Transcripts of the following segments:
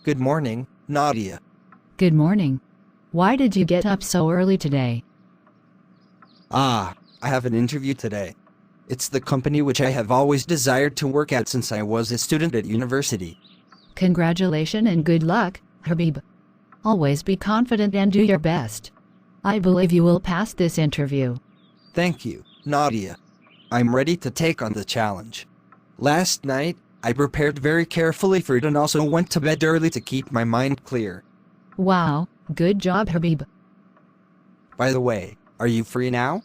Good morning, Nadia. Good morning. Why did you get up so early today? I have an interview today. It's the company which I have always desired to work at since I was a student at university. Congratulations and good luck, Habib. Always be confident and do your best. I believe you will pass this interview. Thank you, Nadia. I'm ready to take on the challenge. Last night, I prepared very carefully for it and also went to bed early to keep my mind clear. Wow, good job, Habib. By the way, are you free now?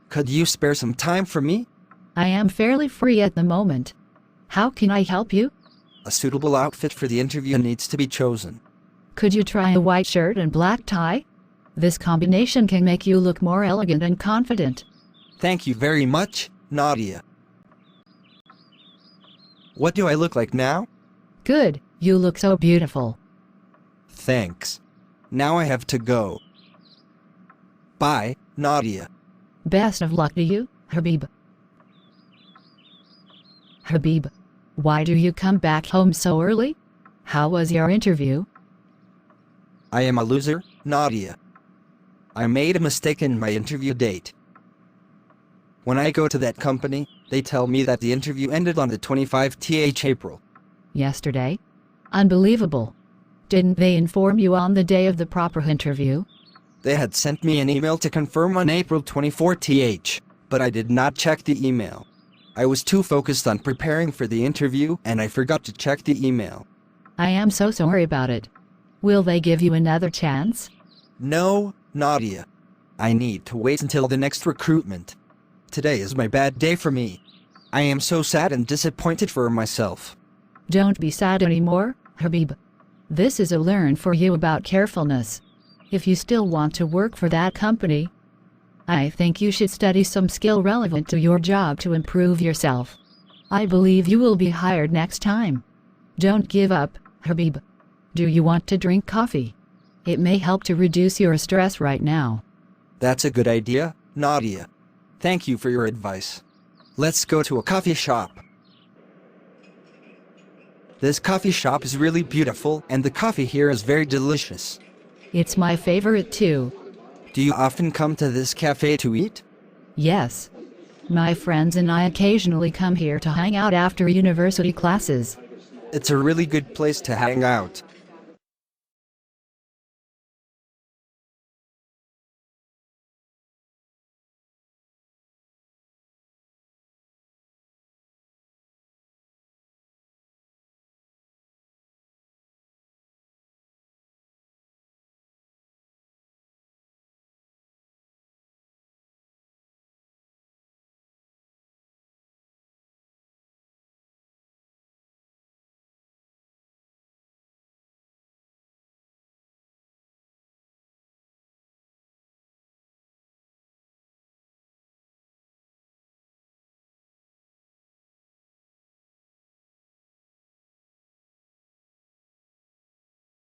Could you spare some time for me? I am fairly free at the moment. How can I help you? A suitable outfit for the interview needs to be chosen. Could you try a white shirt and black tie? This combination can make you look more elegant and confident. Thank you very much, Nadia. What do I look like now? Good, you look so beautiful. Thanks. Now I have to go. Bye, Nadia. Best of luck to you, Habib. Habib, why do you come back home so early? How was your interview? I am a loser, Nadia. I made a mistake in my interview date. When I go to that company, they tell me that the interview ended on the 25th April. Yesterday? Unbelievable. Didn't they inform you on the day of the proper interview? They had sent me an email to confirm on April 24th, but I did not check the email. I was too focused on preparing for the interview and I forgot to check the email. I am so sorry about it. Will they give you another chance? No, Nadia. I need to wait until the next recruitment. Today is my bad day for me. I am so sad and disappointed for myself. Don't be sad anymore, Habib. This is a learn for you about carefulness. If you still want to work for that company, I think you should study some skill relevant to your job to improve yourself. I believe you will be hired next time. Don't give up, Habib. Do you want to drink coffee? It may help to reduce your stress right now. That's a good idea, Nadia. Thank you for your advice. Let's go to a coffee shop. This coffee shop is really beautiful and the coffee here is very delicious. It's my favorite too. Do you often come to this cafe to eat? Yes. My friends and I occasionally come here to hang out after university classes. It's a really good place to hang out.